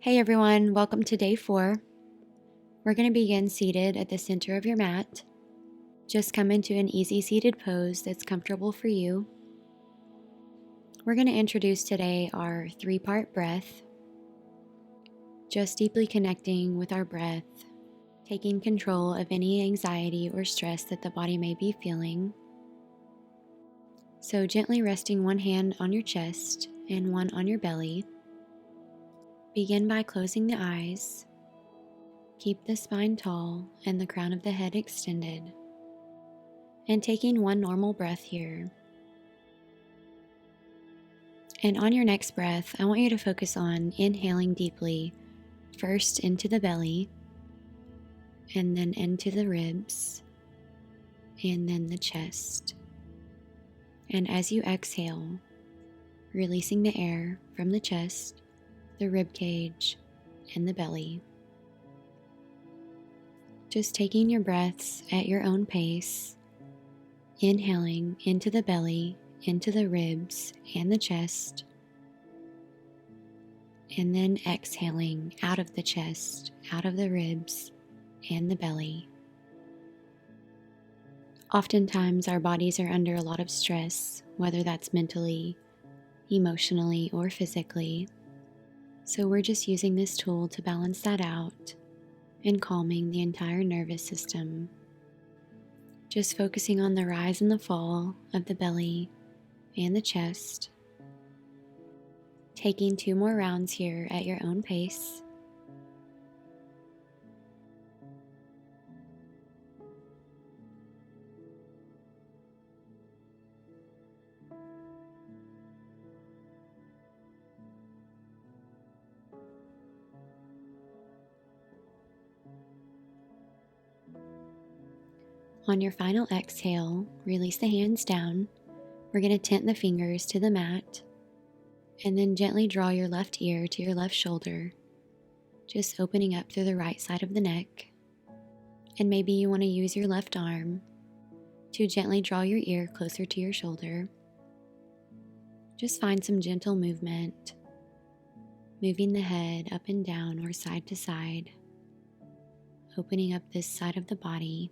Hey everyone, welcome to day 4. We're going to begin seated at the center of your mat. Just come into an easy seated pose that's comfortable for you. We're going to introduce today our 3-part breath. Just deeply connecting with our breath, taking control of any anxiety or stress that the body may be feeling. So gently resting one hand on your chest and one on your belly. Begin by closing the eyes. Keep the spine tall and the crown of the head extended. And taking one normal breath here. And on your next breath, I want you to focus on inhaling deeply, first into the belly, and then into the ribs, and then the chest. And as you exhale, releasing the air from the chest, the rib cage, and the belly. Just taking your breaths at your own pace, inhaling into the belly, into the ribs and the chest, and then exhaling out of the chest, out of the ribs and the belly. Oftentimes our bodies are under a lot of stress, whether that's mentally, emotionally, or physically. So we're just using this tool to balance that out and calming the entire nervous system. Just focusing on the rise and the fall of the belly and the chest. Taking 2 more rounds here at your own pace. On your final exhale, release the hands down. We're going to tent the fingers to the mat and then gently draw your left ear to your left shoulder, just opening up through the right side of the neck. And maybe you want to use your left arm to gently draw your ear closer to your shoulder. Just find some gentle movement, moving the head up and down or side to side, opening up this side of the body.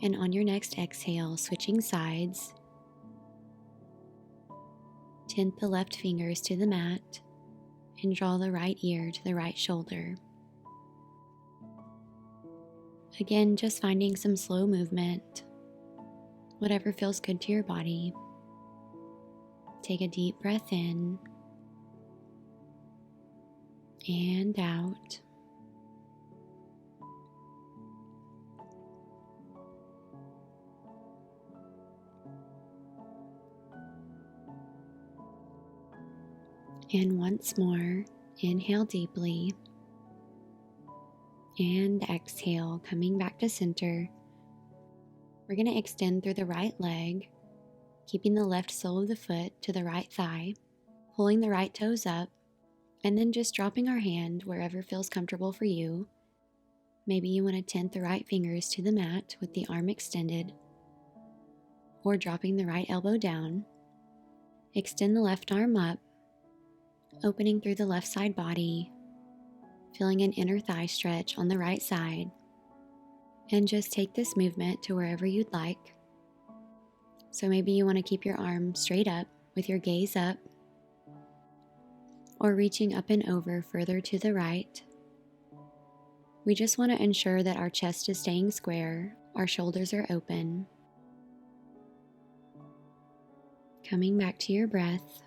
And on your next exhale, switching sides, tent the left fingers to the mat and draw the right ear to the right shoulder. Again, just finding some slow movement, whatever feels good to your body. Take a deep breath in and out. And once more, inhale deeply and exhale, coming back to center. We're going to extend through the right leg, keeping the left sole of the foot to the right thigh, pulling the right toes up, and then just dropping our hand wherever feels comfortable for you. Maybe you want to tent the right fingers to the mat with the arm extended, or dropping the right elbow down. Extend the left arm up, opening through the left side body, feeling an inner thigh stretch on the right side, and just take this movement to wherever you'd like. So maybe you want to keep your arm straight up with your gaze up, or reaching up and over further to the right. We just want to ensure that our chest is staying square, our shoulders are open. Coming back to your breath,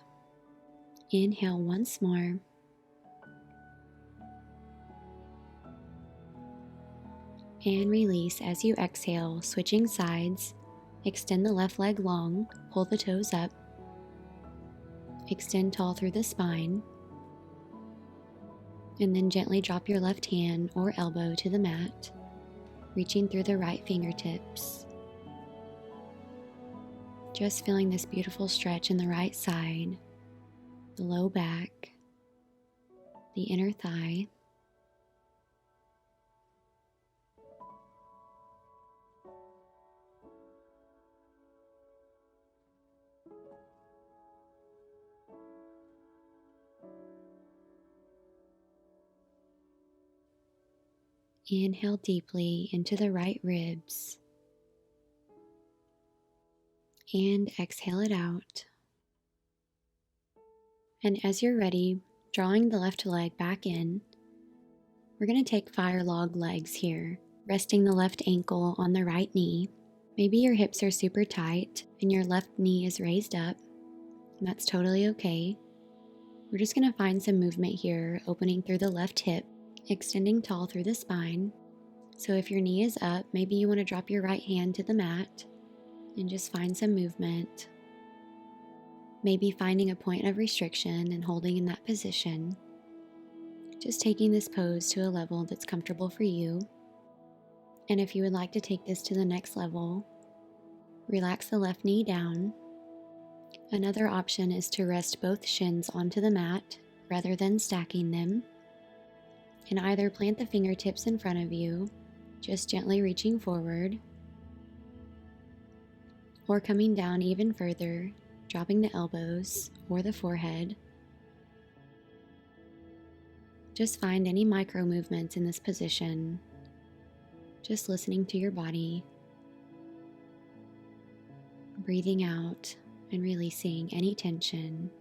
inhale once more. And release as you exhale, switching sides. Extend the left leg long, pull the toes up. Extend tall through the spine. And then gently drop your left hand or elbow to the mat, reaching through the right fingertips. Just feeling this beautiful stretch in the right side, the low back, the inner thigh. Inhale deeply into the right ribs and exhale it out. And as you're ready, drawing the left leg back in, we're going to take fire log legs here, resting the left ankle on the right knee. Maybe your hips are super tight and your left knee is raised up. That's totally okay. We're just going to find some movement here, opening through the left hip, extending tall through the spine. So if your knee is up, maybe you want to drop your right hand to the mat and just find some movement. Maybe finding a point of restriction and holding in that position. Just taking this pose to a level that's comfortable for you. And if you would like to take this to the next level, relax the left knee down. Another option is to rest both shins onto the mat rather than stacking them. And either plant the fingertips in front of you, just gently reaching forward, or coming down even further, dropping the elbows or the forehead. Just find any micro movements in this position, just listening to your body, breathing out and releasing any tension.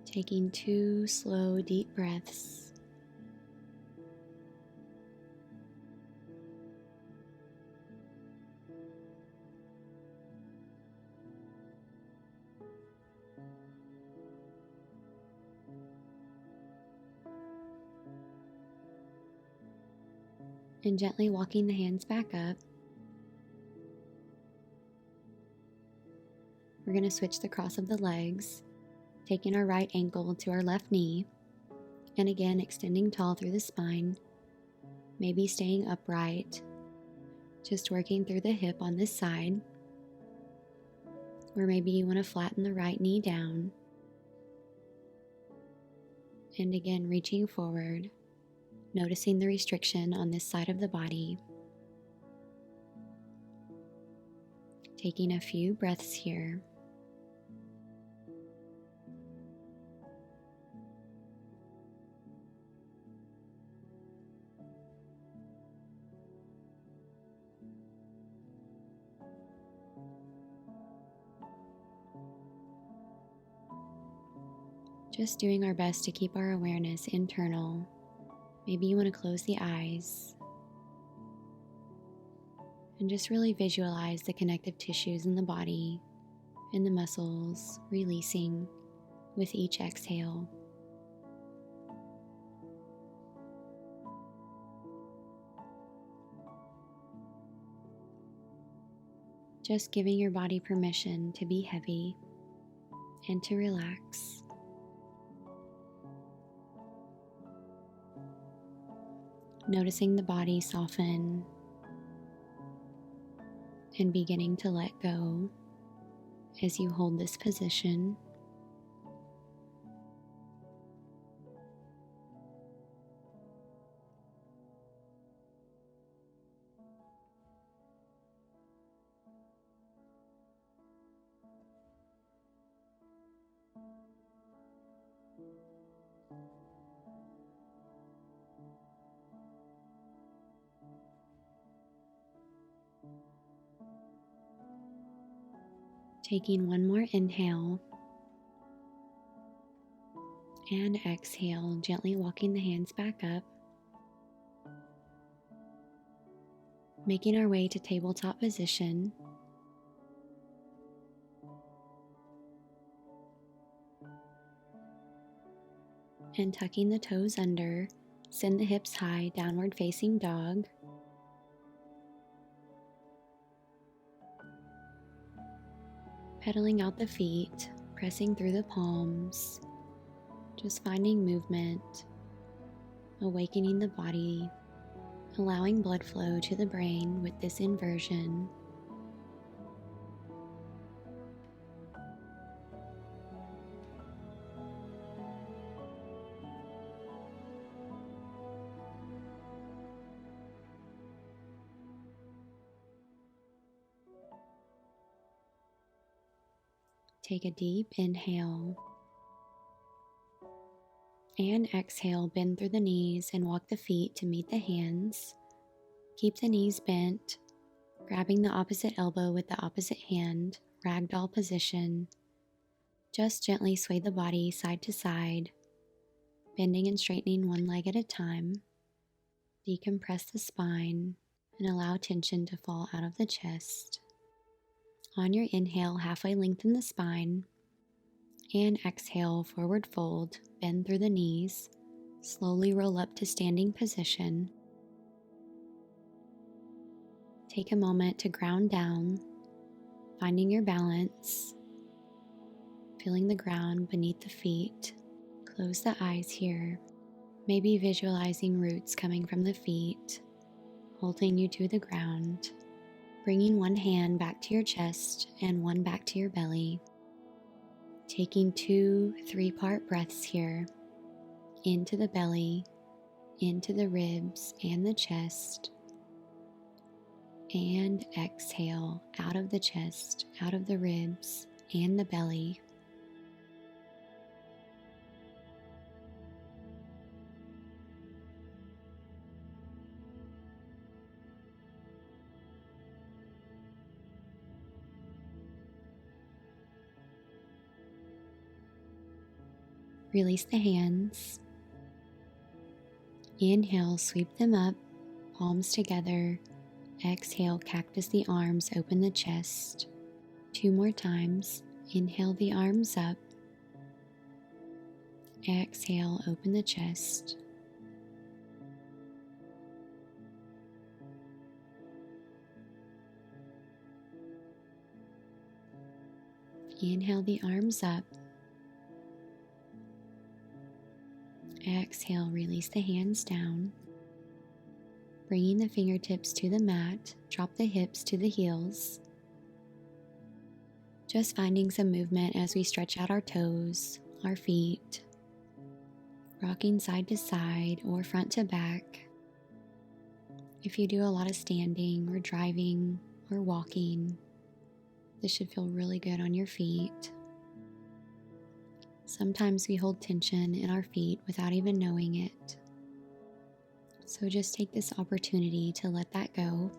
Taking 2 slow, deep breaths. And gently walking the hands back up. We're going to switch the cross of the legs, taking our right ankle to our left knee, and again extending tall through the spine, maybe staying upright, just working through the hip on this side, or maybe you want to flatten the right knee down, and again reaching forward, noticing the restriction on this side of the body. Taking a few breaths here. Just doing our best to keep our awareness internal. Maybe you want to close the eyes and just really visualize the connective tissues in the body and the muscles releasing with each exhale. Just giving your body permission to be heavy and to relax. Noticing the body soften and beginning to let go as you hold this position. Taking one more inhale and exhale, gently walking the hands back up. Making our way to tabletop position. And tucking the toes under, send the hips high, downward facing dog. Pedaling out the feet, pressing through the palms, just finding movement, awakening the body, allowing blood flow to the brain with this inversion. Take a deep inhale and exhale. Bend through the knees and walk the feet to meet the hands. Keep the knees bent, grabbing the opposite elbow with the opposite hand, ragdoll position. Just gently sway the body side to side, bending and straightening one leg at a time. Decompress the spine and allow tension to fall out of the chest. On your inhale, halfway lengthen the spine, and exhale, forward fold, bend through the knees, slowly roll up to standing position. Take a moment to ground down, finding your balance, feeling the ground beneath the feet. Close the eyes here, maybe visualizing roots coming from the feet, holding you to the ground. Bringing one hand back to your chest and one back to your belly. Taking 2 3-part breaths here, into the belly, into the ribs and the chest, and exhale out of the chest, out of the ribs and the belly. Release the hands. Inhale, sweep them up, palms together. Exhale, cactus the arms, open the chest. 2 more times. Inhale the arms up. Exhale, open the chest. Inhale the arms up. Exhale, release the hands down. Bringing the fingertips to the mat, drop the hips to the heels. Just finding some movement as we stretch out our toes, our feet, rocking side to side or front to back. If you do a lot of standing or driving or walking, this should feel really good on your feet. Sometimes we hold tension in our feet without even knowing it. So just take this opportunity to let that go.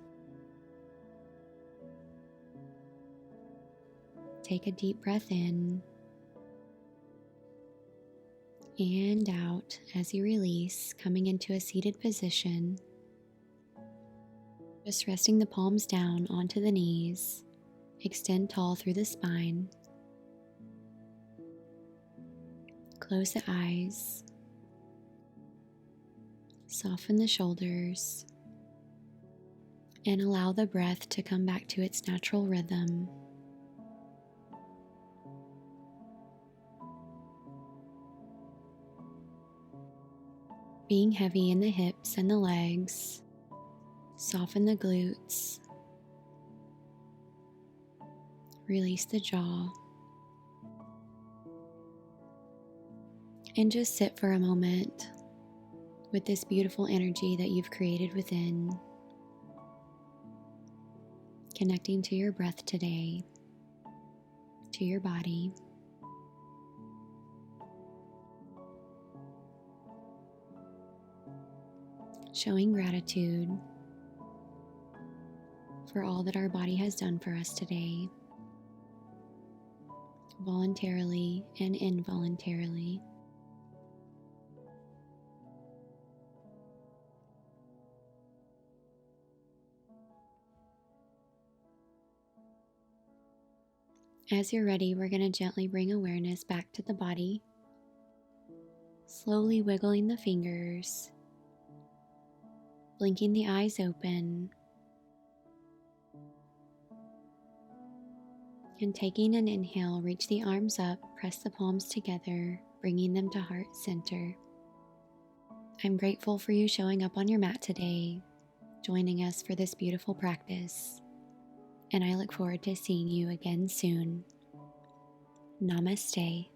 Take a deep breath in and out as you release, coming into a seated position. Just resting the palms down onto the knees. Extend tall through the spine. Close the eyes. Soften the shoulders. And allow the breath to come back to its natural rhythm. Being heavy in the hips and the legs, soften the glutes. Release the jaw. And just sit for a moment with this beautiful energy that you've created within, connecting to your breath today, to your body. Showing gratitude for all that our body has done for us today, voluntarily and involuntarily. As you're ready, we're going to gently bring awareness back to the body, slowly wiggling the fingers, blinking the eyes open, and taking an inhale, reach the arms up, press the palms together, bringing them to heart center. I'm grateful for you showing up on your mat today, joining us for this beautiful practice, and I look forward to seeing you again soon. Namaste.